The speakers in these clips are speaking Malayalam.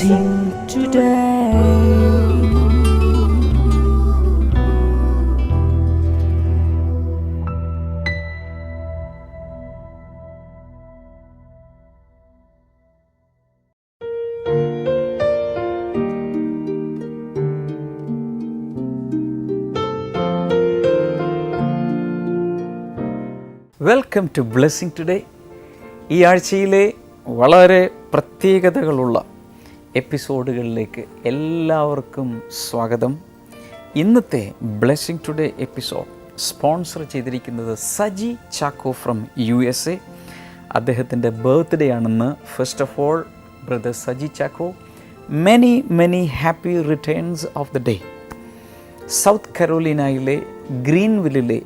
blessing today. Welcome to blessing today. ഈ ആഴ്ചയിലെ വളരെ പ്രത്യേകതകളുള്ള എപ്പിസോഡുകളിലേക്ക് എല്ലാവർക്കും സ്വാഗതം. ഇന്നത്തെ ബ്ലെസ്സിങ് ടുഡേ എപ്പിസോഡ് സ്പോൺസർ ചെയ്തിരിക്കുന്നത് സജി ചാക്കോ ഫ്രം USA. അദ്ദേഹത്തിൻ്റെ ബർത്ത്ഡേ ആണെന്ന്. First of all brother Saji Chacko, many happy returns of the day. South കരോലിനയിലെ ഗ്രീൻവില്ലിലെ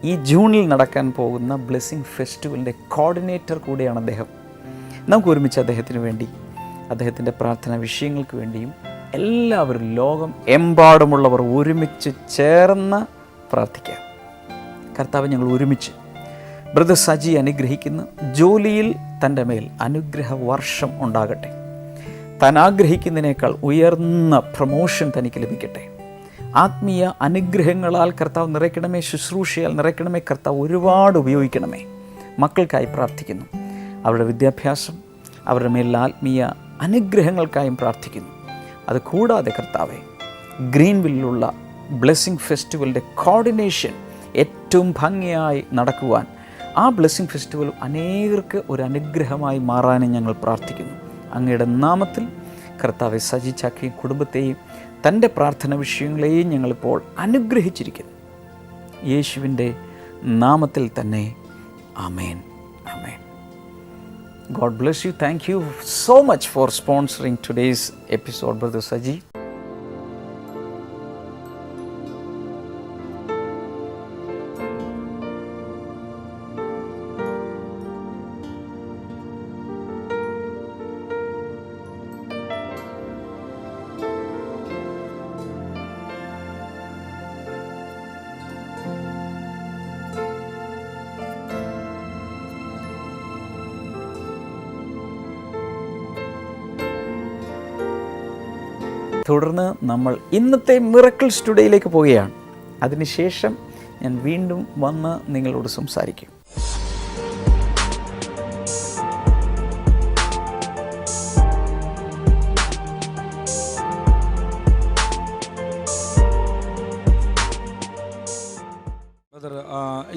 ഈ ജൂണിൽ നടക്കാൻ പോകുന്ന ബ്ലെസ്സിങ് ഫെസ്റ്റിവലിൻ്റെ കോർഡിനേറ്റർ കൂടിയാണ് അദ്ദേഹം. നമുക്ക് ഒരുമിച്ച് അദ്ദേഹത്തിന് വേണ്ടി, അദ്ദേഹത്തിൻ്റെ പ്രാർത്ഥനാ വിഷയങ്ങൾക്ക് വേണ്ടിയും എല്ലാവരും ലോകം എമ്പാടുമുള്ളവർ ഒരുമിച്ച് ചേർന്ന് പ്രാർത്ഥിക്കാം. കർത്താവ്, ഞങ്ങൾ ഒരുമിച്ച് ബ്രദർ സജി അനുഗ്രഹിക്കുന്ന ജോലിയിൽ തൻ്റെ മേൽ അനുഗ്രഹ വർഷം ഉണ്ടാകട്ടെ. താൻ ആഗ്രഹിക്കുന്നതിനേക്കാൾ ഉയർന്ന പ്രമോഷൻ തനിക്ക് ലഭിക്കട്ടെ. ആത്മീയ അനുഗ്രഹങ്ങളാൽ കർത്താവ് നിറയ്ക്കണമേ, ശുശ്രൂഷയാൽ നിറയ്ക്കണമേ. കർത്താവ് ഒരുപാട് ഉപയോഗിക്കണമേ. മക്കൾക്കായി പ്രാർത്ഥിക്കുന്നു, അവരുടെ വിദ്യാഭ്യാസം, അവരുടെ മേലുള്ള ആത്മീയ അനുഗ്രഹങ്ങൾക്കായും പ്രാർത്ഥിക്കുന്നു. അതുകൂടാതെ കർത്താവെ, ഗ്രീൻവില്ലിലുള്ള ബ്ലെസ്സിങ് ഫെസ്റ്റിവലിൻ്റെ കോർഡിനേഷൻ ഏറ്റവും ഭംഗിയായി നടക്കുവാൻ, ആ ബ്ലെസ്സിങ് ഫെസ്റ്റിവൽ അനേകർക്ക് ഒരു അനുഗ്രഹമായി മാറാനും ഞങ്ങൾ പ്രാർത്ഥിക്കുന്നു. അങ്ങയുടെ നാമത്തിൽ കർത്താവെ, സജി ചാക്കയും കുടുംബത്തെയും തൻ്റെ പ്രാർത്ഥന വിഷയങ്ങളെയും ഞങ്ങളിപ്പോൾ അനുഗ്രഹിച്ചിരിക്കുന്നു. യേശുവിൻ്റെ നാമത്തിൽ തന്നെ ആമേൻ, ആമേൻ. God bless you. Thank you so much for sponsoring today's episode, Brother Saji. തുടർന്ന് നമ്മൾ ഇന്നത്തെ മിറക്കിൾസ് ടുഡേയിലേക്ക് പോവുകയാണ്. അതിനുശേഷം ഞാൻ വീണ്ടും വന്ന് നിങ്ങളോട് സംസാരിക്കും.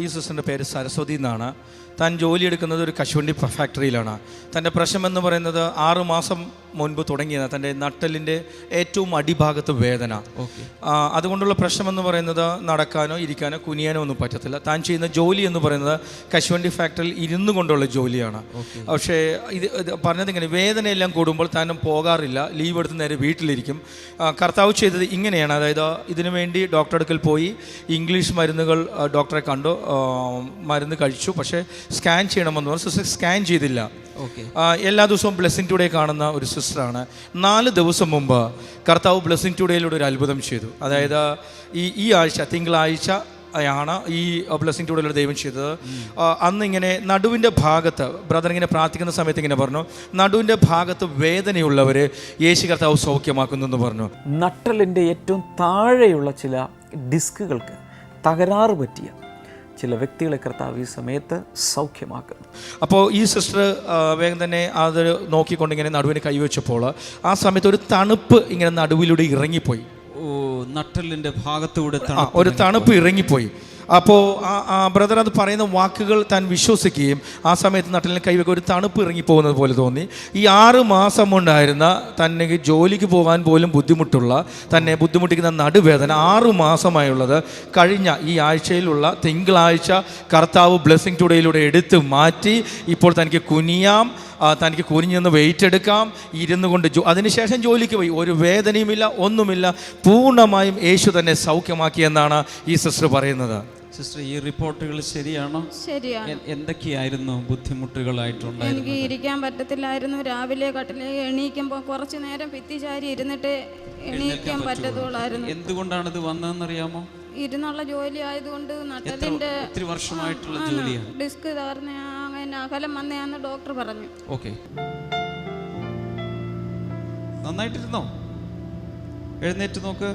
ഈ സിസ്റ്ററിൻ്റെ പേര് സരസ്വതി എന്നാണ്. താൻ ജോലിയെടുക്കുന്നത് ഒരു കശുവണ്ടി ഫാക്ടറിയിലാണ്. തൻ്റെ പ്രശ്നമെന്ന് പറയുന്നത് 6 മാസം മുൻപ് തുടങ്ങിയത് തൻ്റെ നട്ടലിൻ്റെ ഏറ്റവും അടിഭാഗത്ത് വേദന. അതുകൊണ്ടുള്ള പ്രശ്നമെന്ന് പറയുന്നത് നടക്കാനോ ഇരിക്കാനോ കുനിയാനോ ഒന്നും പറ്റത്തില്ല. താൻ ചെയ്യുന്ന ജോലി എന്ന് പറയുന്നത് കശുവണ്ടി ഫാക്ടറിയിൽ ഇരുന്നു കൊണ്ടുള്ള ജോലിയാണ്. പക്ഷേ ഇത് പറഞ്ഞതിങ്ങനെ വേദനയെല്ലാം കൂടുമ്പോൾ താൻ പോകാറില്ല, ലീവ് എടുത്ത് നേരെ വീട്ടിലിരിക്കും. കർത്താവ് ചെയ്തത് ഇങ്ങനെയാണ്. അതായത് ഇതിനു വേണ്ടി ഡോക്ടറെ അടുക്കൽ പോയി ഇംഗ്ലീഷ് മരുന്നുകൾ ഡോക്ടറെ കണ്ടു, മരുന്ന് കഴിച്ചു. പക്ഷേ സ്കാൻ ചെയ്യണമെന്ന് പറഞ്ഞു. സിസ്റ്റർ സ്കാൻ ചെയ്തില്ല. എല്ലാ ദിവസവും ബ്ലെസ്സിങ് ടുഡേ കാണുന്ന ഒരു സിസ്റ്ററാണ്. 4 ദിവസം മുമ്പ് കർത്താവ് ബ്ലെസ്സിങ് ടുഡേയിലൂടെ ഒരു അത്ഭുതം ചെയ്തു. അതായത് ഈ ആഴ്ച തിങ്കളാഴ്ച ആണ് ഈ ബ്ലെസ്സിങ് ടുഡേയിലൂടെ ദൈവം ചെയ്തത്. അന്ന് ഇങ്ങനെ നടുവിൻ്റെ ഭാഗത്ത് ബ്രദർ ഇങ്ങനെ പ്രാർത്ഥിക്കുന്ന സമയത്ത് ഇങ്ങനെ പറഞ്ഞു, നടുവിൻ്റെ ഭാഗത്ത് വേദനയുള്ളവരെ യേശു കർത്താവ് സൗഖ്യമാക്കുന്നു എന്ന് പറഞ്ഞു. നട്ടലിൻ്റെ ഏറ്റവും താഴെയുള്ള ചില ഡിസ്കുകൾക്ക് തകരാറ് പറ്റിയ ചില വ്യക്തികളെ കർത്താവ് ഈ സമയത്ത് സൗഖ്യമാക്കുന്നു. അപ്പോൾ ഈ സിസ്റ്റർ വേഗം തന്നെ അത് നോക്കിക്കൊണ്ട് ഇങ്ങനെ നടുവിന് കൈവച്ചപ്പോൾ ആ സമയത്ത് ഒരു തണുപ്പ് ഇങ്ങനെ നടുവിലൂടെ ഇറങ്ങിപ്പോയി. നട്ടലിൻ്റെ ഭാഗത്തൂടെ ഒരു തണുപ്പ് ഇറങ്ങിപ്പോയി. അപ്പോൾ ആ ബ്രദർ അത് പറയുന്ന വാക്കുകൾ താൻ വിശ്വസിക്കുകയും ആ സമയത്ത് നട്ടലിന് കൈവയ്ക്ക് ഒരു തണുപ്പ് ഇറങ്ങിപ്പോകുന്നത് പോലെ തോന്നി. ഈ 6 മാസം കൊണ്ടായിരുന്ന തന്നെ ജോലിക്ക് പോകാൻ പോലും തന്നെ ബുദ്ധിമുട്ടിക്കുന്ന നടുവേദന 6 മാസമായുള്ളത് കഴിഞ്ഞ ഈ ആഴ്ചയിലുള്ള തിങ്കളാഴ്ച കർത്താവ് ബ്ലെസ്സിങ് ടുഡേയിലൂടെ എടുത്ത് മാറ്റി. ഇപ്പോൾ തനിക്ക് കുനിയാം, തനിക്ക് കുനിഞ്ഞെന്ന് വെയിറ്റ് എടുക്കാം, ഇരുന്നു കൊണ്ട് അതിനുശേഷം ജോലിക്ക് പോയി. ഒരു വേദനയുമില്ല, ഒന്നുമില്ല. പൂർണ്ണമായും യേശു തന്നെ സൗഖ്യമാക്കിയെന്നാണ് ഈ സിസ്റ്റർ പറയുന്നത്. സിസ്റ്റർ, ഈ റിപ്പോർട്ടുകൾ ശരിയാണോ? ശരിയാണ്. എന്തൊക്കെയായിരുന്നു ബുദ്ധിമുട്ടുകളായിട്ടുണ്ടായിരുന്നത്? എനിക്ക് ഇരിക്കാൻ പറ്റത്തില്ലായിരുന്നു. രാവിലെ കട്ടിലേക്ക് എണീക്കുമ്പോൾ കുറച്ചു നേരം ഭിത്തിചാരി ഇരുന്നിട്ട് എണീക്കാൻ പറ്റത്തുള്ളായിരുന്നു. എന്തുകൊണ്ടാണിത് വന്നതെന്നറിയാമോ? ഇരുന്നുള്ള ജോലി ആയതുകൊണ്ട് നട്ടലിന്റെ ഒത്തിരി വർഷമായിട്ടുള്ള ജോലിയാണ്. ഡിസ്ക് തകർന്ന അങ്ങനെ അകലം വന്നയാന്ന് ഡോക്ടർ പറഞ്ഞു. ഓക്കെ. നന്നായിട്ടിരുന്നോ? എഴുന്നേറ്റ് നോക്ക്.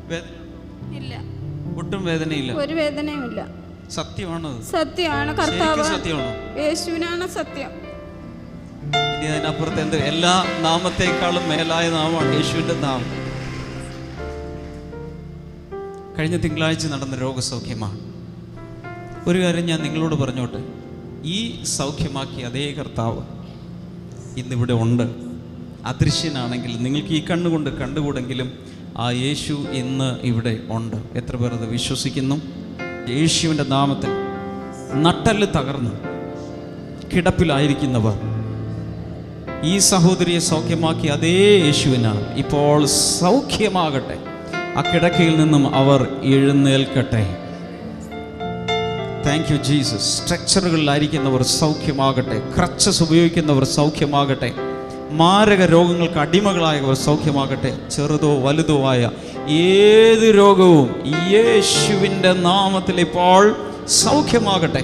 വേദന ഇല്ല, ഒട്ടും വേദനയില്ല. ഒരു വേദനയും ഇല്ല. സത്യമാണോ? സത്യമാണ് കർത്താവ്. സത്യമാണോ? യേശുവിനാണ് സത്യം. ഇനി അതിനപ്പുറത്ത് എന്ത്? എല്ലാ നാമത്തേക്കാളും മേലായ നാമമാണ് യേശുവിൻ്റെ നാമം. കഴിഞ്ഞ തിങ്കളാഴ്ച നടന്ന രോഗസൗഖ്യമാണ്. ഒരു കാര്യം ഞാൻ നിങ്ങളോട് പറഞ്ഞോട്ടെ, ഈ സൗഖ്യമാക്കിയ അതേ കർത്താവ് ഇന്നിവിടെ ഉണ്ട്. അദൃശ്യനാണെങ്കിൽ നിങ്ങൾക്ക് ഈ കണ്ണുകൊണ്ട് കണ്ടുകൂടെങ്കിലും ആ യേശു ഇന്ന് ഇവിടെ ഉണ്ട്. എത്ര പേർ അത് വിശ്വസിക്കുന്നു? യേശുവിൻ്റെ നാമത്തിൽ നട്ടെല്ല് തകർന്ന് കിടപ്പിലായിരിക്കുന്നവർ, ഈ സഹോദരിയെ സൗഖ്യമാക്കി അതേ യേശുവിനാണ് ഇപ്പോൾ സൗഖ്യമാകട്ടെ. ആ കിടക്കയിൽ നിന്നും അവർ എഴുന്നേൽക്കട്ടെ. Thank you Jesus. സ്ട്രക്ചറുകളിലായിരിക്കുന്നവർ സൗഖ്യമാകട്ടെ. ക്രച്ചസ് ഉപയോഗിക്കുന്നവർ സൗഖ്യമാകട്ടെ. മാരക രോഗങ്ങൾക്ക് അടിമകളായവർ സൗഖ്യമാകട്ടെ. ചെറുതോ വലുതോ ആയ ഏത് രോഗവും യേശുവിൻ്റെ നാമത്തിൽ ഇപ്പോൾ സൗഖ്യമാകട്ടെ.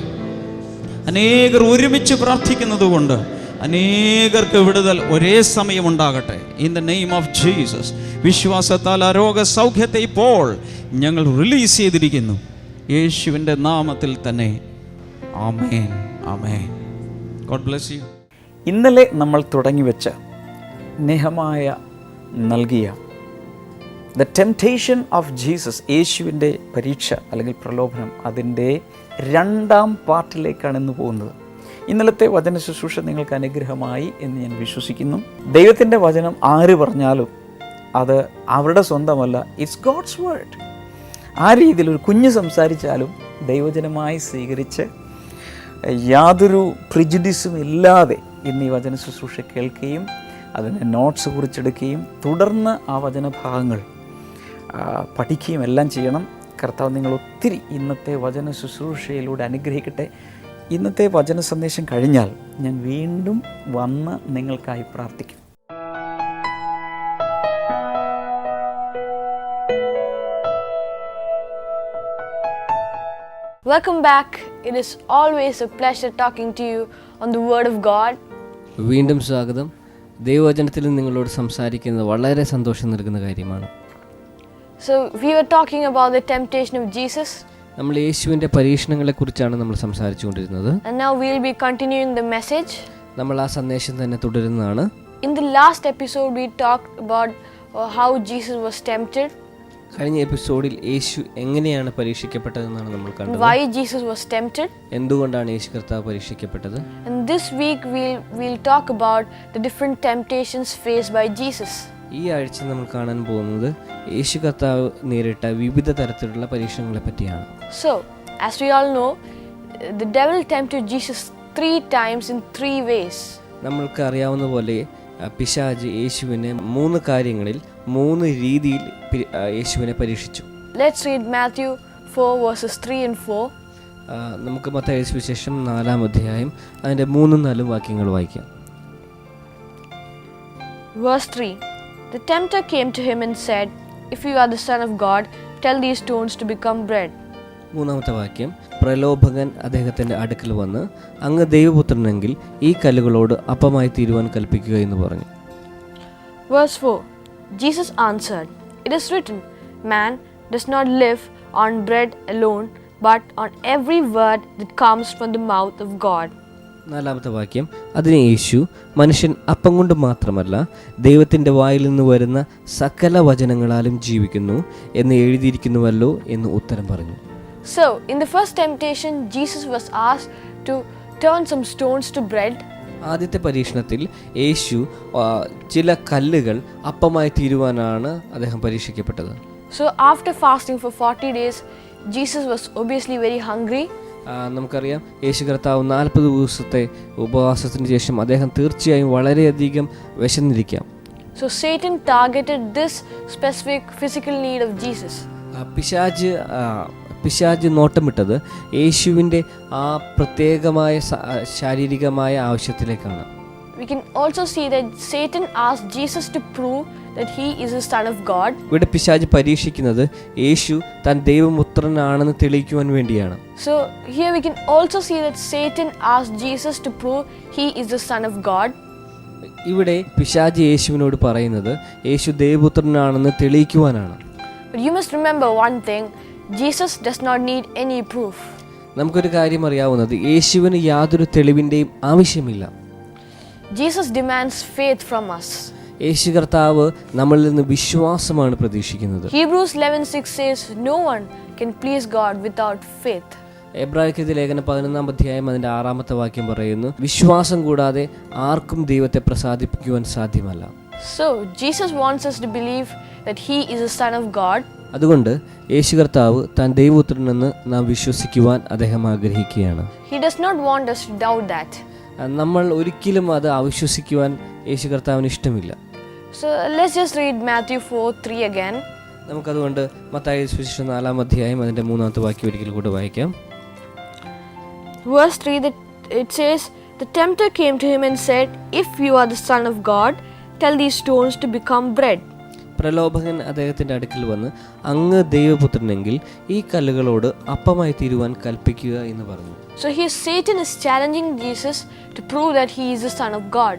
അനേകർ ഒരുമിച്ച് പ്രാർത്ഥിക്കുന്നത് കൊണ്ട് അനേകർക്ക് വിടുതൽ ഒരേ സമയം ഉണ്ടാകട്ടെ. In the name of Jesus. വിശ്വാസത്താൽ ആ രോഗസൗഖ്യത്തെ ഇപ്പോൾ ഞങ്ങൾ റിലീസ് ചെയ്തിരിക്കുന്നു യേശുവിൻ്റെ നാമത്തിൽ തന്നെ. ആമേൻ, ആമേൻ. God bless you. ഇന്നലെ നമ്മൾ തുടങ്ങിവെച്ച നെഹമായ നൽകിയ ദ ടെംപ്റ്റേഷൻ ഓഫ് ജീസസ്, യേശുവിൻ്റെ പരീക്ഷ അല്ലെങ്കിൽ പ്രലോഭനം, അതിൻ്റെ 2ാം പാർട്ടിലേക്കാണ് ഇന്ന് പോകുന്നത്. ഇന്നലത്തെ വചന ശുശ്രൂഷ നിങ്ങൾക്ക് അനുഗ്രഹമായി എന്ന് ഞാൻ വിശ്വസിക്കുന്നു. ദൈവത്തിൻ്റെ വചനം ആര് പറഞ്ഞാലും അത് അവരുടെ സ്വന്തമല്ല, ഇറ്റ്സ് ഗോഡ്സ് വേർഡ്. ആ രീതിയിൽ ഒരു കുഞ്ഞ് സംസാരിച്ചാലും ദൈവജനമായി സ്വീകരിച്ച് യാതൊരു പ്രിജുഡിസും ഇല്ലാതെ ഇന്ന് ഈ വചന ശുശ്രൂഷ കേൾക്കുകയും അതിന് നോട്ട്സ് കുറിച്ചെടുക്കുകയും തുടർന്ന് ആ വചനഭാഗങ്ങൾ പഠിക്കുകയും എല്ലാം ചെയ്യണം. കർത്താവ് നിങ്ങൾ ഒത്തിരി ഇന്നത്തെ വചന ശുശ്രൂഷയിലൂടെ അനുഗ്രഹിക്കട്ടെ. ഇന്നത്തെ വചന സന്ദേശം കഴിഞ്ഞാൽ ഞാൻ വീണ്ടും വന്ന് നിങ്ങൾക്കായി പ്രാർത്ഥിക്കും. Welcome back. It is always a pleasure talking to you on the Word of God. വീണ്ടും സ്വാഗതം. ദൈവവചനത്തിൽ നിങ്ങളോട് സംസാരിക്കുന്നത് വളരെ സന്തോഷം നൽകുന്ന കാര്യമാണ്. So we were talking about the temptation of Jesus. നമ്മൾ യേശുവിൻ്റെ പരീക്ഷണങ്ങളെക്കുറിച്ചാണ് നമ്മൾ സംസാരിച്ചുകൊണ്ടിരുന്നത്. And now we'll be continuing the message. നമ്മൾ ആ സന്ദേശം തന്നെ തുടരുന്നതാണ്. In the last episode we talked about how Jesus was tempted. കഴിഞ്ഞ എപ്പിസോഡിൽ യേശു എങ്ങനെയാണ് പരീക്ഷിക്കപ്പെട്ടതെന്നാണ് നമ്മൾ കണ്ടത്. Why Jesus was tempted. എന്തുകൊണ്ടാണ് യേശു കർത്താവ് പരീക്ഷിക്കപ്പെട്ടത്. And this week we'll talk about the different temptations faced by Jesus. ഈ ആഴ്ച നമ്മൾ കാണാൻ പോകുന്നത് യേശു കർത്താവ് നേരിട്ട വിവിധ തരത്തിലുള്ള പരീക്ഷണങ്ങളെ പറ്റിയാണ്. So, as we all know, the devil tempted Jesus 3 times in 3 ways. നമ്മൾക്ക് അറിയാവുന്ന പോലെ പിശാച് യേശുവിനെ 3 കാര്യങ്ങളിൽ 3 രീതിയിൽ യേശുവിനെ പരീക്ഷിച്ചു. Let's read Matthew 4 verses 3 and 4. നമുക്ക് മത്തായി സുവിശേഷം 4-ാം അധ്യായം അതിൻ്റെ 3-4 വാക്യങ്ങൾ വായിക്കാം. Verse 3. The tempter came to him and said, "If you are the Son of God, tell these stones to become bread." 3-ാമത്തെ വാക്യം, പ്രലോഭകൻ അദ്ദേഹത്തിൻ്റെ അടുക്കൽ വന്ന്, അങ്ങ് ദൈവപുത്രനെങ്കിൽ ഈ കല്ലുകളോട് അപ്പമായി തീരുവാൻ കൽപ്പിക്കുക എന്ന് പറഞ്ഞു. Verse 4. Jesus answered, "It is written, man does not live on bread alone, but on every word that comes from the mouth of God." 4-ാമത്തെ വാക്യം, അതിന് യേശു, മനുഷ്യൻ അപ്പം കൊണ്ട് മാത്രമല്ല ദൈവത്തിൻ്റെ വായിൽ നിന്ന് വരുന്ന സകല വചനങ്ങളാലും ജീവിക്കുന്നു എന്ന് എഴുതിയിരിക്കുന്നുവല്ലോ എന്ന് ഉത്തരം പറഞ്ഞു. So, in the first temptation, Jesus was asked to turn some stones to bread. ആദ്യത്തെ പരീക്ഷണത്തിൽ യേശു ചില കല്ലുകൾ അപ്പമായി തീരുവാനാണ് അദ്ദേഹം പരീക്ഷിക്കപ്പെട്ടത്. So, after fasting for 40 days, Jesus was obviously very hungry. നമുക്കറിയാം യേശു കർത്താവ് 40 ദിവസത്തെ ഉപവാസത്തിന് ശേഷം അദ്ദേഹം തീർച്ചയായും വളരെയധികം വിശന്നിരിക്കാം. So, Satan targeted this specific physical need of Jesus. പിശാച് നോട്ടമിട്ടത് യേശുവിൻ്റെ ആ പ്രത്യേകമായ ശാരീരികമായ ആവശ്യത്തിലേക്കാണ്. We can also see that Satan asked Jesus to prove that he is the Son of God. ഇവിടെ പിശാച് പരീക്ഷിക്കുന്നത് യേശു താൻ ദൈവപുത്രനാണെന്ന് തെളിയിക്കുവാൻ വേണ്ടിയാണ്. So here we can also see that Satan asked Jesus to prove he is the Son of God. ഇവിടെ പിശാച് യേശുവിനോട് പറയുന്നത് യേശു ദൈവപുത്രനാണെന്ന് തെളിയിക്കുവാനാണ്. But you must remember one thing, Jesus does not need any proof. നമുക്കൊരു കാര്യം അറിയാവുന്നത്, യേശുവിന് യാതൊരു തെളിവിൻ്റെയും ആവശ്യമില്ല. Jesus demands faith from us. യേശു കർത്താവ് നമ്മളിൽ നിന്ന് വിശ്വാസമാണ് പ്രതീക്ഷിക്കുന്നത്. Hebrews 11:6 says, no one can please God without faith. എബ്രായർക്കെഴുതിയ ലേഖനം 11-ാം അധ്യായം അതിൻ്റെ 6-ാമത്തെ വാക്യം പറയുന്നു, വിശ്വാസം കൂടാതെ ആർക്കും ദൈവത്തെ പ്രസാദിപ്പിക്കുവാൻ സാധ്യമല്ല. So Jesus wants us to believe that he is the Son of God. അതുകൊണ്ട് യേശു കർത്താവ് താൻ ദൈവപുത്രനെന്ന് നാം വിശ്വസിക്കുവാൻ അദ്ദേഹം ആഗ്രഹിക്കുകയാണ്. He does not want us to doubt that. നമ്മൾ ഒരിക്കലും അത് അവിശ്വസിക്കുവാൻ യേശു കർത്താവിന് ഇഷ്ടമില്ല. So let's just read Matthew 4:3 again. നമുക്കതുകൊണ്ട് Mathai സുവിശേഷം 4-ാം അധ്യായം അതിൻ്റെ 3-ാമത്തെ വാക്യം ഒരിക്കൽ കൂടെ വായിക്കാം. Verse 3, that it says, the tempter came to him and said, if you are the Son of God, tell these stones to become bread. പ്രലോഭകൻ അദ്ദേഹത്തിൻ്റെ അടുക്കൽ വന്ന്, അങ്ങ് ദൈവപുത്രനെങ്കിൽ ഈ കല്ലുകളോട് അപ്പമായി തീരുവാൻ കൽപ്പിക്കുക എന്ന് പറഞ്ഞു. So here Satan is challenging Jesus to prove that he is the Son of God.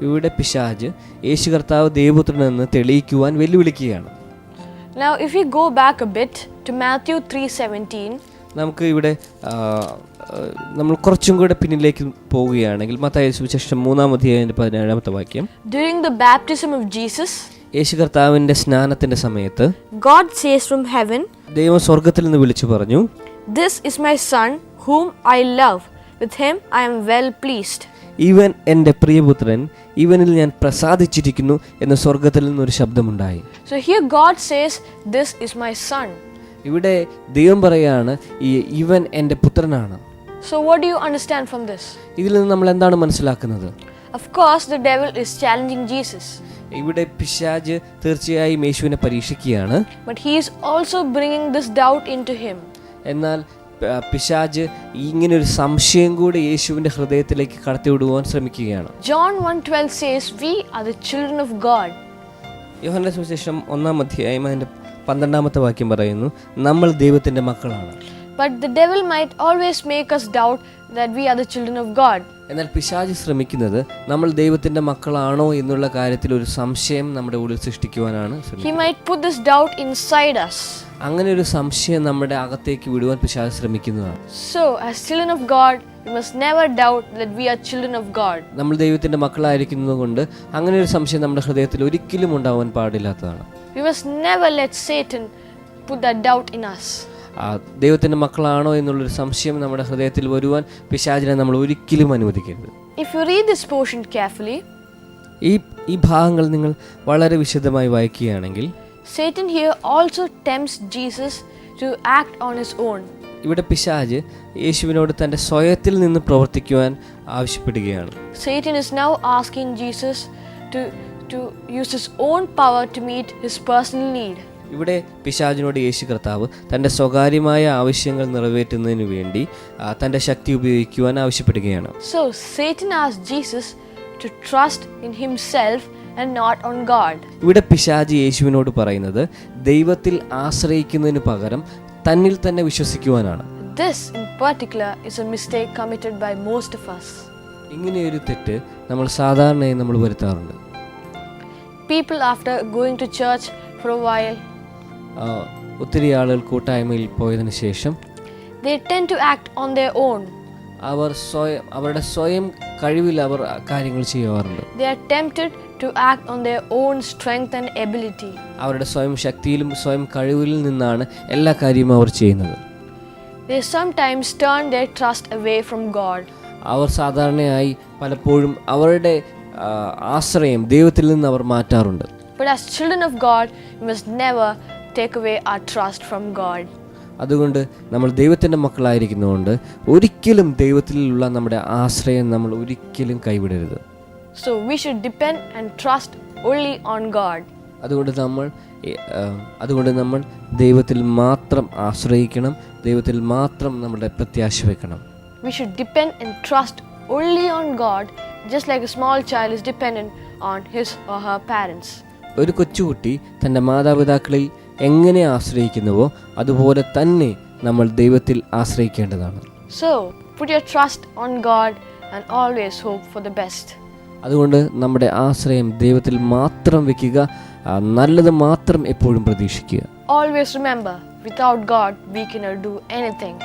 ഇവിടെ പിശാച് യേശു കർത്താവ് ദൈവപുത്രനെന്ന് തെളിയിക്കുവാൻ വെല്ലുവിളിക്കുകയാണ്. Now if we go back a bit to Matthew 3:17, നമുക്ക് ഇവിടെ നമ്മൾ കുറച്ചും കൂടെ പിന്നിലേക്ക് പോവുകയാണെങ്കിൽ മത്തായി സുവിശേഷം 3-ാം അധ്യായത്തിൻ്റെ 17-ാമത്തെ വാക്യം, during the baptism of Jesus, യേശു കർത്താവിൻ്റെ സ്നാനത്തിൻ്റെ സമയത്ത് God says from heaven, ദൈവം സ്വർഗത്തിൽ നിന്ന് വിളിച്ചു പറഞ്ഞു, this is my Son whom I love, with him I am well pleased. ഇവൻ എൻ്റെ പ്രിയപുത്രൻ, ഇവനിൽ ഞാൻ പ്രസാദിച്ചിരിക്കുന്നു എന്ന് സ്വർഗത്തിൽ നിന്നൊരു ശബ്ദമുണ്ടായി. So here God says, this is my Son. ഇവിടെ ദൈവം പറയാണ്, ഇവൻ എൻ്റെ പുത്രനാണ്. So what do you understand from this? ഇതിൽ നിന്ന് നമ്മൾ എന്താണ് മനസ്സിലാക്കുന്നത്? Of course the devil is challenging Jesus, ഇവിടെ പിശാച് തീർച്ചയായും യേശുവിനെ പരീക്ഷിക്കുകയാണ്. but he is also bringing this doubt into him. എന്നാൽ പിശാച് ഇങ്ങനെ ഒരു സംശയം കൂടി യേശുവിൻ്റെ ഹൃദയത്തിലേക്ക് കടത്തിവിടുവാൻ ശ്രമിക്കുകയാണ്. John 1:12 says, we are the children of God. യോഹന്നാന്റെ സുവിശേഷം 1-ാം അധ്യായം അതിൻ്റെ 12-ാമത്തെ വാക്യം പറയുന്നു, നമ്മൾ ദൈവത്തിൻ്റെ മക്കളാണ്. But the devil might always make us doubt that we are the children of God. എന്നാൽ പിശാച് ശ്രമിക്കുന്നത് നമ്മൾ ദൈവത്തിൻ്റെ മക്കളാണോ എന്നുള്ള കാര്യത്തിൽ ഒരു സംശയം നമ്മുടെ ഉള്ളിൽ സൃഷ്ടിക്കുവാനാണ് He ശ്രമിക്കുന്നത്. might put this doubt inside us. അങ്ങനെ ഒരു സംശയം നമ്മുടെ അകത്തേക്ക് വിടുവാൻ പിശാച് ശ്രമിക്കുന്നതാണ്. So as children of God, we must never doubt that we are children of God. നമ്മൾ ദൈവത്തിൻ്റെ മക്കളായിരിക്കുന്നത് കൊണ്ട് അങ്ങനെ ഒരു സംശയം നമ്മുടെ ഹൃദയത്തിൽ ഒരിക്കലും ഉണ്ടാവാൻ പാടില്ലാത്തതാണ്. We must never let Satan put that doubt in us. ദൈവത്തിൻ്റെ മക്കളാണോ എന്നുള്ളൊരു സംശയം നമ്മുടെ ഹൃദയത്തിൽ വരുവാൻ പിശാചിനെ നമ്മൾ ഒരിക്കലും അനുവദിക്കരുത്. If you read this portion carefully, ഈ ഭാഗങ്ങൾ നിങ്ങൾ വളരെ വിശദമായി വായിക്കുകയാണെങ്കിൽ Satan here also tempts Jesus to act on his own. ഇവിടെ പിശാച് യേശുവിനോട് തൻ്റെ സ്വയത്തിൽ നിന്ന് പ്രവർത്തിക്കുവാൻ ആവശ്യപ്പെടുകയാണ്. Satan is now asking Jesus to use his own power to meet his personal need. ഇവിടെ പിശാചിനോട് യേശു കർത്താവ് തൻ്റെ സ്വകാര്യമായ ആവശ്യങ്ങൾ നിറവേറ്റുന്നതിന് വേണ്ടി തൻ്റെ ശക്തി ഉപയോഗിക്കുവാൻ ആവശ്യപ്പെടുകയാണ്. So Satan asked Jesus to trust in himself and not on God. ഇവിടെ പിശാച് യേശുവിനോട് പറയുന്നത് ദൈവത്തിൽ ആശ്രയിക്കുന്നതിന് പകരം തന്നിൽ തന്നെ വിശ്വസിക്കുവാനാണ്. This in particular is a mistake committed by most of us. ഇങ്ങനെയൊരു തെറ്റ് നമ്മൾ സാധാരണയായി നമ്മൾ വരുത്താറുണ്ട്. People after going to church for a while, ഒത്തിരി ആളുകൾ കൂട്ടായ്മയിൽ പോയതിനു ശേഷം they tend to act on their own. അവരുടെ സ്വയം കഴിവിൽ അവർ കാര്യങ്ങൾ ചെയ്യാറുണ്ട്. They are tempted to act on their own strength and ability. അവരുടെ സ്വയം ശക്തിയിലും സ്വയം കഴിവിലും നിന്നാണ് എല്ലാ കാര്യവും അവർ ചെയ്യുന്നത്. They sometimes turn their trust away from God. അവർ സാധാരണയായി പലപ്പോഴും അവരുടെ ആശ്രയം ദൈവത്തിൽ നിന്ന് അവർ മാറ്റാറുണ്ട്. But as children of God, we must never take away our trust from God. അതുകൊണ്ട് നമ്മൾ ദൈവത്തിൻ്റെ മക്കളായിരിക്കുന്നതുകൊണ്ട് ഒരിക്കലും ദൈവത്തിലുള്ള നമ്മുടെ ആശ്രയം നമ്മൾ ഒരിക്കലും കൈവിടരുത്. So we should depend and trust only on God. അതുകൊണ്ട് നമ്മൾ ദൈവത്തിൽ മാത്രം ആശ്രയിക്കണം, ദൈവത്തിൽ മാത്രം നമ്മുടെ പ്രത്യാശ വെക്കണം. We should depend and trust only on God, just like a small child is dependent on his or her parents. ഒരു കൊച്ചുകുട്ടി തൻ്റെ മാതാപിതാക്കളിൽ എങ്ങനെ ആശ്രയിക്കുന്നുവോ അതുപോലെ തന്നെ നമ്മൾ ദൈവത്തിൽ ആശ്രയിക്കേണ്ടതാണ്. So put your trust on God and always hope for the best. അതുകൊണ്ട് നമ്മുടെ ആശ്രയം ദൈവത്തിൽ മാത്രം വെക്കുക, നല്ലത് മാത്രം എപ്പോഴും പ്രതീക്ഷിക്കുക. Always remember, without God, we cannot do anything.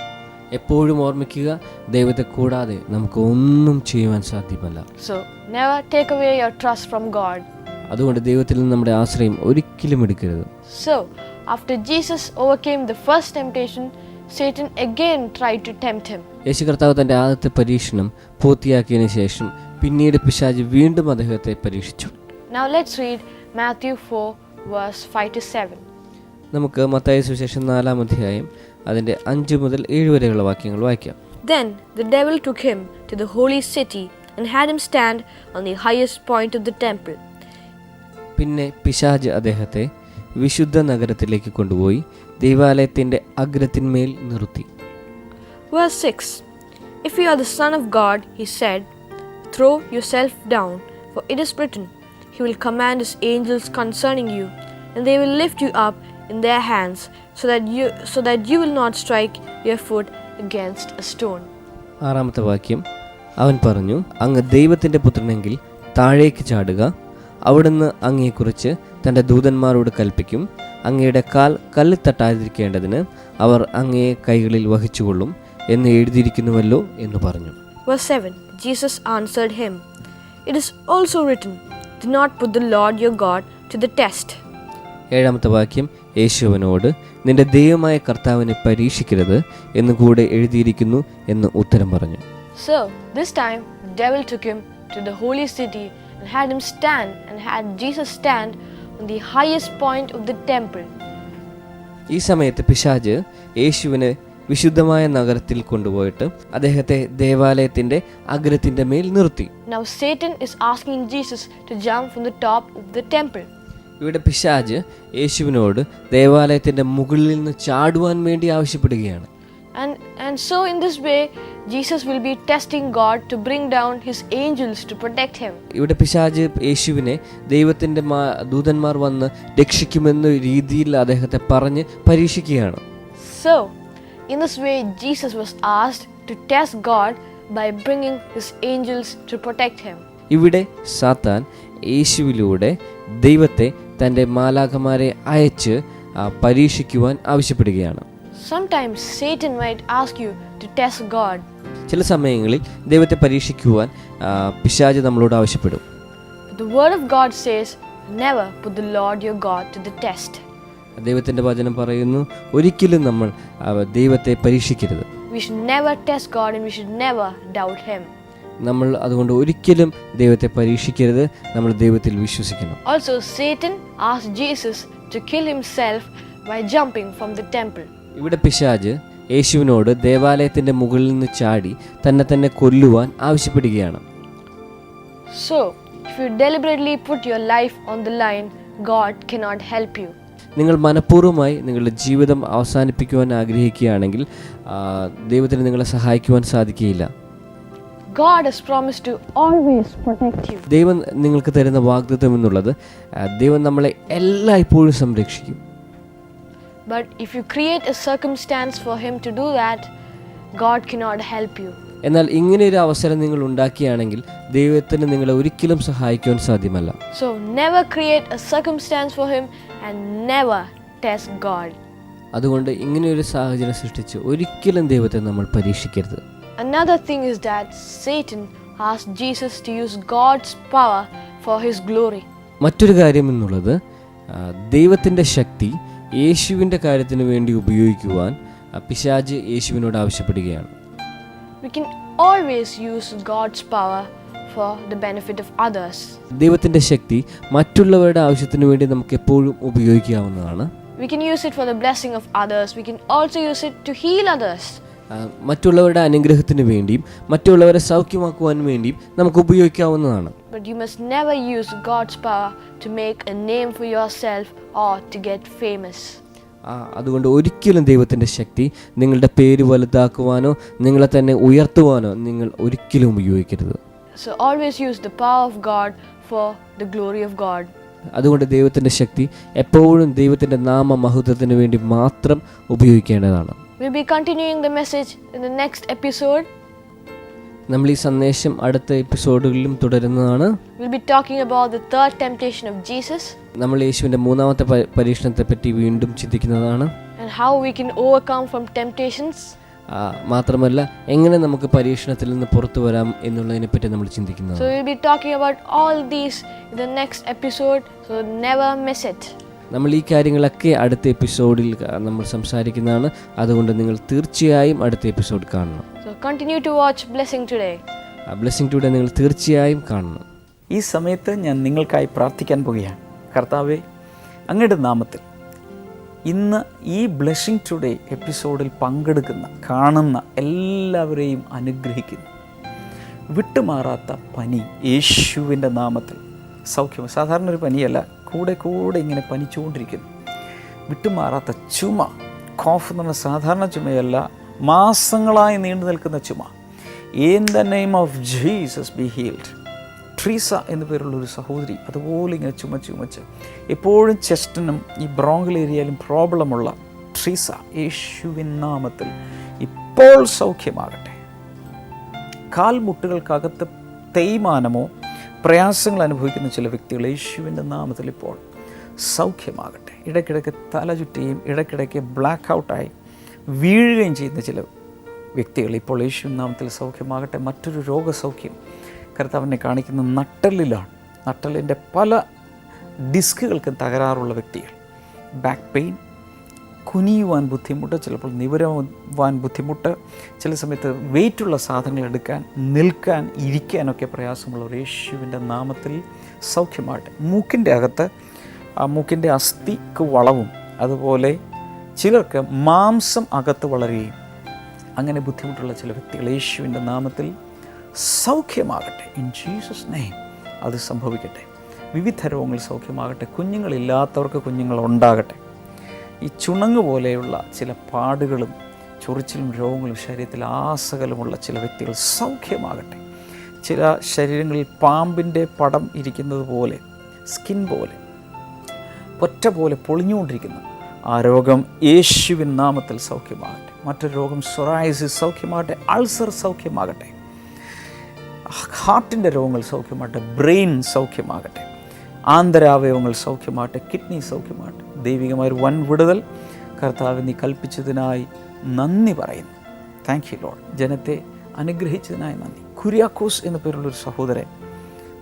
എപ്പോഴും ഓർമ്മിക്കുക, ദൈവത്തെ കൂടാതെ നമുക്ക് ഒന്നും ചെയ്യുവാൻ സാധ്യമല്ല. So, never take away your trust from God. അതുകൊണ്ട് ദൈവത്തിൽ നിന്ന് നമ്മുടെ ആശ്രയം ഒരിക്കലും എടുക്കരുത്. So, after Jesus overcame the first temptation, Satan again tried to tempt him. യേശു കർത്താവ് തൻ്റെ ആദ്യത്തെ പരീക്ഷണം പൂർത്തിയാക്കിയതിനു ശേഷം പിന്നീട് പിശാച് വീണ്ടും അദ്ദേഹത്തെ പരീക്ഷിച്ചു. Now let's read Matthew 4, verse 5 to 7. നമുക്ക് മത്തായി സുവിശേഷം 4-ാം അധ്യായം അതിൻ്റെ 5 മുതൽ 7 വരെയുള്ള വാക്യങ്ങൾ വായിക്കാം. Then the devil took him to the holy city and had him stand on the highest point of the temple. പിന്നെ പിശാച് അദ്ദേഹത്തെ വിശുദ്ധ നഗരത്തിലേക്ക് കൊണ്ടുപോയി ദൈവാലയത്തിൻ്റെ അഗ്രത്തിന്മേൽ നിർത്തി. Verse 6. If you are the Son of God, he said, throw yourself down, for it is written, he will command his angels concerning you, and they will lift you up in their hands, so that you will not strike your foot against a stone. 6-ാമത്തെ വാക്യം. അവൻ പറഞ്ഞു, അങ്ങ് ദൈവത്തിൻ്റെ പുത്രനെങ്കിൽ താഴേക്ക് ചാടുക, അവിടുന്ന് അങ്ങയെക്കുറിച്ച് തൻ്റെ ദൂതന്മാരോട് കൽപ്പിക്കും, അങ്ങയുടെ കാൽ കല്ലിൽ തട്ടാതിരിക്കേണ്ടതിന് അവർ അങ്ങയെ കൈകളിൽ വഹിച്ചുകൊള്ളും എന്ന് എഴുതിയിരിക്കുന്നുവല്ലോ എന്ന് പറഞ്ഞു. Verse 7. Jesus answered him, it is also written, do not put the Lord your God to the test. 7-ാമത്തെ വാക്യം. യേശു അവനോട്, നിന്റെ ദൈവമായ കർത്താവിനെ പരീക്ഷിക്കരുത് എന്ന് കൂടെ എഴുതിയിരിക്കുന്നു എന്ന് ഉത്തരം പറഞ്ഞു. So, this time, the devil took him to the holy city and had him stand and had Jesus stand on the highest point of the temple. ഈ സമയത്ത് പിശാച് യേശുവിനെ വിശുദ്ധമായ നഗരത്തിൽ കൊണ്ടുപോയിട്ട് അദ്ദേഹത്തെ ദേവാലയത്തിൻ്റെ അഗ്രത്തിൻ്റെ മേൽ നിർത്തി. Now Satan is asking Jesus to jump from the top of the temple. ഇവിടെ പിശാച് യേശുവിനോട് ദേവാലയത്തിൻ്റെ മുകളിൽ നിന്ന് ചാടുവാൻ വേണ്ടി ആവശ്യപ്പെടുകയാണ്. And so in this way, Jesus will be testing God to bring down his angels to protect him. ഇവിടെ പിശാച് യേശുവിനെ ദൈവത്തിൻ്റെ ദൂതന്മാർ വന്ന് രക്ഷിക്കുമെന്ന രീതിയിൽ അദ്ദേഹത്തെ പറഞ്ഞ് പരീക്ഷിക്കുകയാണ്. So, in this way, Jesus was asked to test God by bringing his angels to protect him. ഇവിടെ സാത്താൻ യേശുവിലൂടെ ദൈവത്തെ തൻ്റെ മാലാഖമാരെ അയച്ച് പരീക്ഷിക്കുവാൻ ആവശ്യപ്പെടുകയാണ്. Sometimes Satan might ask you to test God. ചില സമയങ്ങളിൽ ദൈവത്തെ പരീക്ഷിക്കുവാൻ പിശാച് നമ്മളോട് ആവശ്യപ്പെടും. But the word of God says, never put the Lord your God to the test. ദൈവത്തിൻ്റെ വചനം പറയുന്നു, ഒരിക്കലും നമ്മൾ ദൈവത്തെ പരീക്ഷിക്കരുത്. We should never test God and we should never doubt him. നമ്മൾ അതുകൊണ്ട് ഒരിക്കലും ദൈവത്തെ പരീക്ഷിക്കരുത്, നമ്മൾ ദൈവത്തിൽ വിശ്വസിക്കണം. Also, Satan asked Jesus to kill himself by jumping from the temple. ഇവിടെ പിശാച് യേശുവിനോട് ദേവാലയത്തിൻ്റെ മുകളിൽ നിന്ന് ചാടി തന്നെ കൊല്ലുവാൻ ആവശ്യപ്പെടുകയാണ്. So, if you deliberately put your life on the line, God cannot help you. നിങ്ങൾ മനഃപൂർവ്വമായി നിങ്ങളുടെ ജീവിതം അവസാനിപ്പിക്കുവാൻ ആഗ്രഹിക്കുകയാണെങ്കിൽ ദൈവത്തിന് നിങ്ങളെ സഹായിക്കുവാൻ സാധിക്കുകയില്ല. God has promised to always protect you. ദൈവം നിങ്ങൾക്ക് തരുന്ന വാഗ്ദത്തം എന്നുള്ളത് ദൈവം നമ്മളെ എല്ലായ്പ്പോഴും സംരക്ഷിക്കും. But if you create a circumstance for him to do that, God cannot help you. എന്നാൽ ഇങ്ങനെ ഒരു അവസരം നിങ്ങൾ ഉണ്ടാക്കിയാണെങ്കിൽ ദൈവത്തിന് നിങ്ങളെ ഒരിക്കലും സഹായിക്കുവാൻ സാധ്യമല്ല. So never create a circumstance for him and never test God. അതുകൊണ്ട് ഇങ്ങനെ ഒരു സാഹചര്യം സൃഷ്ടിച്ച് ഒരിക്കലും ദൈവത്തെ നമ്മൾ പരീക്ഷിക്കരുത്. Another thing is that Satan asked Jesus to use God's power for his glory. മറ്റൊരു കാര്യം എന്നുള്ളത് ദൈവത്തിൻ്റെ ശക്തി യേശുവിൻ്റെ കാര്യത്തിന് വേണ്ടി ഉപയോഗിക്കുവാൻ പിശാച് യേശുവിനോട് ആവശ്യപ്പെടുകയാണ്. We can always use God's power for the benefit of others. ദൈവത്തിൻ്റെ ശക്തി മറ്റുള്ളവരുടെ ആവശ്യത്തിന് വേണ്ടി നമുക്ക് എപ്പോഴും ഉപയോഗിക്കാവുന്നതാണ്. We can use it for the blessing of others. We can also use it to heal others. മറ്റുള്ളവരുടെ അനുഗ്രഹത്തിന് വേണ്ടിയും മറ്റുള്ളവരെ സൗഖ്യമാക്കുവാൻ വേണ്ടിയും നമുക്ക് ഉപയോഗിക്കാവുന്നതാണ്. But you must never use God's power to make a name for yourself or to get famous. അതുകൊണ്ട് ഒരിക്കലും ദൈവത്തിൻ്റെ ശക്തി നിങ്ങളുടെ പേര് വലുതാക്കുവാനോ നിങ്ങളെ തന്നെ ഉയർത്തുവാനോ നിങ്ങൾ ഒരിക്കലും ഉപയോഗിക്കരുത്. So always use the power of God for the glory of God. അതുകൊണ്ട് ദൈവത്തിൻ്റെ ശക്തി എപ്പോഴും ദൈവത്തിൻ്റെ നാമമഹത്വത്തിന് വേണ്ടി മാത്രം ഉപയോഗിക്കേണ്ടതാണ്. We'll be continuing the message in the next episode. നമ്മൾ ഈ സന്ദേശം അടുത്ത എപ്പിസോഡുകളിലും തുടരുന്നതാണ്. We'll be talking about the third temptation of Jesus നമ്മൾ യേശുവിൻ്റെ മൂന്നാമത്തെ പരീക്ഷണത്തെ പറ്റി വീണ്ടും ചിന്തിക്കുന്നതാണ്. and how we can overcome from temptations. മാത്രമല്ല എങ്ങനെ നമുക്ക് പരീക്ഷണത്തിൽ നിന്ന് പുറത്തു വരാം എന്നുള്ളതിനെ പറ്റി നമ്മൾ ചിന്തിക്കുന്നതാണ്. So we'll be talking about all these in the next episode, so never miss it. നമ്മൾ ഈ കാര്യങ്ങളൊക്കെ അടുത്ത എപ്പിസോഡിൽ നമ്മൾ സംസാരിക്കുന്നതാണ്. അതുകൊണ്ട് നിങ്ങൾ തീർച്ചയായും അടുത്ത എപ്പിസോഡ് കാണണം. So continue to watch Blessing Today. Blessing today നിങ്ങൾ തീർച്ചയായും കാണണം. ഈ സമയത്ത് ഞാൻ നിങ്ങൾക്കായി പ്രാർത്ഥിക്കാൻ പോവുകയാണ്. കർത്താവേ, അങ്ങയുടെ നാമത്തിൽ ഇന്ന് ഈ ബ്ലെസ്സിംഗ് ടുഡേ എപ്പിസോഡിൽ പങ്കെടുക്കുന്ന കാണുന്ന എല്ലാവരെയും അനുഗ്രഹിക്കുന്നു. വിട്ടുമാറാത്ത പനി യേശുവിൻ്റെ നാമത്തിൽ സൗഖ്യം. സാധാരണ ഒരു പനിയല്ല, കൂടെ കൂടെ ഇങ്ങനെ പനിച്ചുകൊണ്ടിരിക്കുന്നു. വിട്ടുമാറാത്ത ചുമ, കോഫ് എന്ന് പറഞ്ഞ സാധാരണ ചുമയല്ല, മാസങ്ങളായി നീണ്ടു നിൽക്കുന്ന ചുമ. In the name of Jesus B healed. Treesa എന്നു പേരുള്ളൊരു സഹോദരി അതുപോലെ ഇങ്ങനെ ചുമച്ച് എപ്പോഴും ചെസ്റ്റിനും ഈ ബ്രോങ്കൽ ഏരിയയിലും പ്രോബ്ലമുള്ള ട്രീസ യേശുവിൻ നാമത്തിൽ ഇപ്പോൾ സൗഖ്യമാകട്ടെ. കാൽമുട്ടുകൾക്കകത്ത് തേയ്മാനമോ പ്രയാസങ്ങൾ അനുഭവിക്കുന്ന ചില വ്യക്തികൾ യേശുവിൻ്റെ നാമത്തിൽ ഇപ്പോൾ സൗഖ്യമാകട്ടെ. ഇടയ്ക്കിടയ്ക്ക് തല ചുറ്റുകയും ഇടയ്ക്കിടയ്ക്ക് ബ്ലാക്ക് ഔട്ടായി വീഴുകയും ചെയ്യുന്ന ചില വ്യക്തികൾ ഇപ്പോൾ യേശുവിൻ നാമത്തിൽ സൗഖ്യമാകട്ടെ. മറ്റൊരു രോഗസൗഖ്യം കർത്താവിനെ കാണിക്കുന്ന നട്ടലിലാണ്. നട്ടലിൻ്റെ പല ഡിസ്കുകൾക്കും തകരാറുള്ള വ്യക്തികൾ, ബാക്ക് പെയിൻ, കുനിയുവാൻ ബുദ്ധിമുട്ട്, ചിലപ്പോൾ നിവരുവാൻ ബുദ്ധിമുട്ട്, ചില സമയത്ത് വെയിറ്റുള്ള സാധനങ്ങൾ എടുക്കാൻ, നിൽക്കാൻ, ഇരിക്കാനൊക്കെ പ്രയാസമുള്ളവർ യേശുവിൻ്റെ നാമത്തിൽ സൗഖ്യമാകട്ടെ. മൂക്കിൻ്റെ അകത്ത് മൂക്കിൻ്റെ അസ്ഥിക്ക് വളവും അതുപോലെ ചിലർക്ക് മാംസം അകത്ത് വളരുകയും അങ്ങനെ ബുദ്ധിമുട്ടുള്ള ചില വ്യക്തികൾ യേശുവിൻ്റെ നാമത്തിൽ സൗഖ്യമാകട്ടെ. ഇൻ ജീസസ് നെയിം അത് സംഭവിക്കട്ടെ. വിവിധ രോഗങ്ങൾ സൗഖ്യമാകട്ടെ. കുഞ്ഞുങ്ങളില്ലാത്തവർക്ക് കുഞ്ഞുങ്ങൾ ഉണ്ടാകട്ടെ. ഈ ചുണങ്ങ് പോലെയുള്ള ചില പാടുകളും ചൊറിച്ചിലും രോഗങ്ങളും ശരീരത്തിൽ ആസകലമുള്ള ചില വ്യക്തികൾ സൗഖ്യമാകട്ടെ. ചില ശരീരങ്ങളിൽ പാമ്പിൻ്റെ പടം ഇരിക്കുന്നത് പോലെ, സ്കിൻ പോലെ, ഒറ്റ പോലെ പൊളിഞ്ഞുകൊണ്ടിരിക്കുന്ന ആ രോഗം യേശുവിൻ നാമത്തിൽ സൗഖ്യമാകട്ടെ. മറ്റൊരു രോഗം സൊറായസിസ് സൗഖ്യമാകട്ടെ. അൾസർ സൗഖ്യമാകട്ടെ. ഹാർട്ടിൻ്റെ രോഗങ്ങൾ സൗഖ്യമാകട്ടെ. ബ്രെയിൻ സൗഖ്യമാകട്ടെ. ആന്തരാവയവങ്ങൾ സൗഖ്യമാകട്ടെ. കിഡ്നി സൗഖ്യമാകട്ടെ. ദൈവികമായൊരു വൻ വിടുതൽ കർത്താവ് നീ കൽപ്പിച്ചതിനായി നന്ദി പറയുന്നു. Thank you Lord. ജനത്തെ അനുഗ്രഹിച്ചതിനായി നന്ദി. കുര്യാക്കോസ് എന്ന പേരുള്ളൊരു സഹോദരൻ,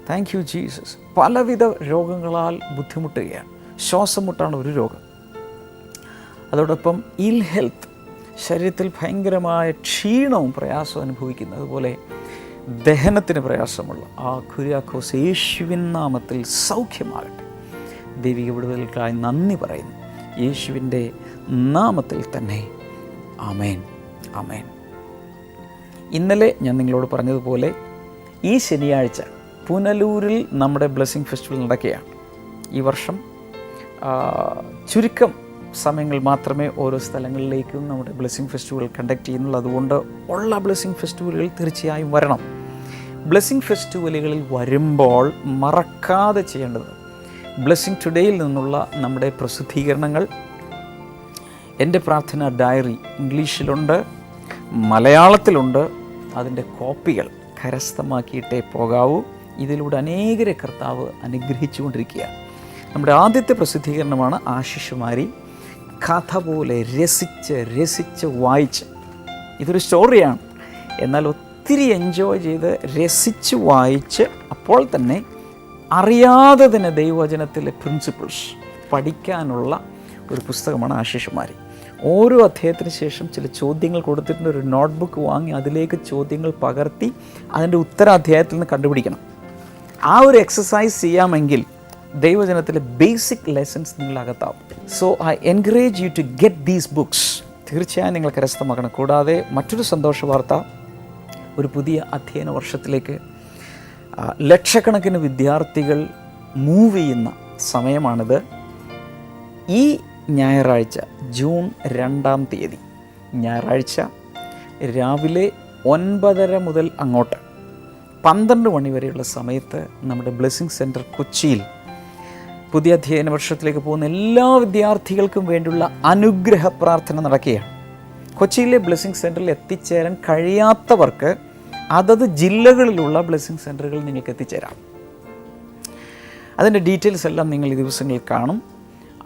താങ്ക് യു ജീസസ്. പലവിധ രോഗങ്ങളാൽ ബുദ്ധിമുട്ടുകയാണ്. ശ്വാസം മുട്ടാണ് ഒരു രോഗം. അതോടൊപ്പം ഇൽ ഹെൽത്ത്, ശരീരത്തിൽ ഭയങ്കരമായ ക്ഷീണവും പ്രയാസവും അനുഭവിക്കുന്നു. അതുപോലെ ദഹനത്തിന് പ്രയാസമുള്ള ആ കുര്യാക്കോസ് യേശുവിൻ നാമത്തിൽ സൗഖ്യമാകട്ടെ. ദൈവിക വിടുതലുകൾക്കായി നന്ദി പറയുന്നു യേശുവിൻ്റെ നാമത്തിൽ തന്നെ. ആമേൻ, ആമേൻ. ഇന്നലെ ഞാൻ നിങ്ങളോട് പറഞ്ഞതുപോലെ ഈ ശനിയാഴ്ച പുനലൂരിൽ നമ്മുടെ ബ്ലെസ്സിംഗ് ഫെസ്റ്റിവൽ നടക്കുകയാണ്. ഈ വർഷം ചുരുക്കം സമയങ്ങൾ മാത്രമേ ഓരോ സ്ഥലങ്ങളിലേക്കും നമ്മുടെ ബ്ലെസ്സിംഗ് ഫെസ്റ്റിവൽ കണ്ടക്ട് ചെയ്യുന്നുള്ളൂ. അതുകൊണ്ട് ഉള്ള ബ്ലെസ്സിംഗ് ഫെസ്റ്റിവലുകളിൽ തീർച്ചയായും വരണം. ബ്ലെസ്സിംഗ് ഫെസ്റ്റിവലുകളിൽ വരുമ്പോൾ മറക്കാതെ ചെയ്യേണ്ടത് ബ്ലെസ്സിംഗ് ടുഡേയിൽ നിന്നുള്ള നമ്മുടെ പ്രസിദ്ധീകരണങ്ങൾ, എൻ്റെ പ്രാർത്ഥന ഡയറി ഇംഗ്ലീഷിലുണ്ട്, മലയാളത്തിലുണ്ട്. അതിൻ്റെ കോപ്പികൾ കരസ്ഥമാക്കിയിട്ടേ പോകാവൂ. ഇതിലൂടെ അനേകരെ കർത്താവ് അനുഗ്രഹിച്ചുകൊണ്ടിരിക്കുകയാണ്. നമ്മുടെ ആദ്യത്തെ പ്രസിദ്ധീകരണമാണ് ആശിഷുമാരി. കഥ പോലെ രസിച്ച് വായിച്ച്, ഇതൊരു സ്റ്റോറിയാണ്, എന്നാൽ ഒത്തിരി എൻജോയ് ചെയ്ത് രസിച്ച് വായിച്ച് അപ്പോൾ തന്നെ അറിയാതെ തന്നെ ദൈവവചനത്തിലെ പ്രിൻസിപ്പിൾസ് പഠിക്കാനുള്ള ഒരു പുസ്തകമാണ് ആശിഷുമാരി. ഓരോ അധ്യായത്തിന് ശേഷം ചില ചോദ്യങ്ങൾ കൊടുത്തിട്ടുണ്ട്. ഒരു നോട്ട്ബുക്ക് വാങ്ങി അതിലേക്ക് ചോദ്യങ്ങൾ പകർത്തി അതിൻ്റെ ഉത്തരാധ്യായത്തിൽ നിന്ന് കണ്ടുപിടിക്കണം. ആ ഒരു എക്സസൈസ് ചെയ്യാമെങ്കിൽ ദൈവജനത്തിലെ ബേസിക് ലെസൺസ് നിങ്ങളകത്താവും. So I encourage you to get these books. തീർച്ചയായും നിങ്ങൾ കരസ്ഥമാക്കണം. കൂടാതെ മറ്റൊരു സന്തോഷ വാർത്ത, ഒരു പുതിയ അധ്യയന വർഷത്തിലേക്ക് ലക്ഷക്കണക്കിന് വിദ്യാർത്ഥികൾ മൂവ് ചെയ്യുന്ന സമയമാണിത്. ഈ ഞായറാഴ്ച ജൂൺ 2-ാം തീയതി ഞായറാഴ്ച രാവിലെ 9:30 മുതൽ അങ്ങോട്ട് 12 മണി വരെയുള്ള സമയത്ത് നമ്മുടെ ബ്ലെസ്സിംഗ് സെൻറ്റർ കൊച്ചിയിൽ പുതിയ അധ്യയന വർഷത്തിലേക്ക് പോകുന്ന എല്ലാ വിദ്യാർത്ഥികൾക്കും വേണ്ടിയുള്ള അനുഗ്രഹ പ്രാർത്ഥന നടക്കുകയാണ്. കൊച്ചിയിലെ ബ്ലെസ്സിംഗ് സെൻറ്ററിൽ എത്തിച്ചേരാൻ കഴിയാത്തവർക്ക് അതത് ജില്ലകളിലുള്ള ബ്ലെസ്സിങ് സെൻറ്ററുകളിൽ നിങ്ങൾക്ക് എത്തിച്ചേരാം. അതിൻ്റെ ഡീറ്റെയിൽസ് എല്ലാം നിങ്ങൾ ഈ ദിവസങ്ങളിൽ കാണും.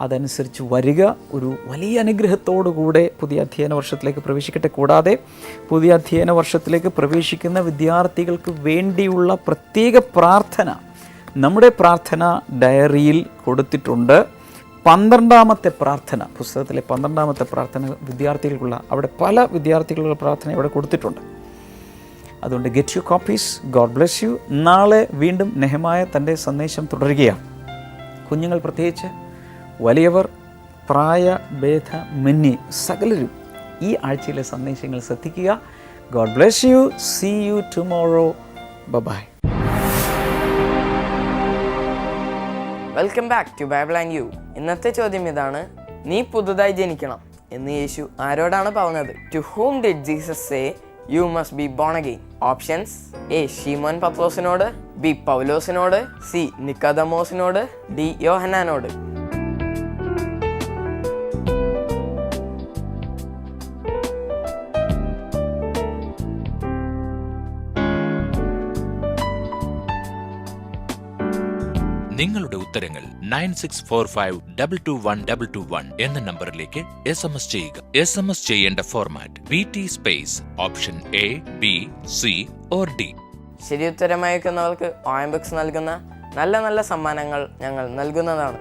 അതനുസരിച്ച് വരിക. ഒരു വലിയ അനുഗ്രഹത്തോടുകൂടെ പുതിയ അധ്യയന വർഷത്തിലേക്ക് പ്രവേശിക്കട്ടെ. കൂടാതെ പുതിയ അധ്യയന വർഷത്തിലേക്ക് പ്രവേശിക്കുന്ന വിദ്യാർത്ഥികൾക്ക് വേണ്ടിയുള്ള പ്രത്യേക പ്രാർത്ഥന നമ്മുടെ പ്രാർത്ഥന ഡയറിയിൽ കൊടുത്തിട്ടുണ്ട്. 12ാമത്തെ പ്രാർത്ഥന, പുസ്തകത്തിലെ 12ാമത്തെ പ്രാർത്ഥന വിദ്യാർത്ഥികൾക്കുള്ള, അവിടെ പല വിദ്യാർത്ഥികളുടെ പ്രാർത്ഥന അവിടെ കൊടുത്തിട്ടുണ്ട്. അതുകൊണ്ട് get you copies. God bless U. നാളെ വീണ്ടും നെഹമായ തൻ്റെ സന്ദേശം തുടരുകയാണ്. കുഞ്ഞുങ്ങൾ പ്രത്യേകിച്ച്, വലിയവർ, പ്രായഭേദമന്യേ സകലരും ഈ ആഴ്ചയിലെ സന്ദേശങ്ങൾ ശ്രദ്ധിക്കുക. God bless you. See you tomorrow. Bye. Welcome back to Bible and you. ഇന്നത്തെ ചോദ്യം ഇതാണ്: നീ പുതുതായി ജനിക്കണം എന്ന് യേശു ആരോടാണ് പറഞ്ഞത്? To whom did Jesus say you must be born again? Options: A ശിമോൻ പത്രോസിനോട്, ബി പൗലോസിനോട്, സി നിക്കോദമോസിനോട്, ഡി യോഹന്നാനോട്. നിങ്ങളുടെ ഉത്തരങ്ങൾ 9645221221 എന്ന നമ്പറിലേക്ക് SMS ചെയ്യുക. SMS ചെയ്യേണ്ട format VT space option A, B, C or D. ശരി ഉത്തരം അയക്കുന്നവർക്ക് OM ബുക്സ് നൽകുന്ന നല്ല നല്ല സമ്മാനങ്ങൾ ഞങ്ങൾ നൽകുന്നതാണ്.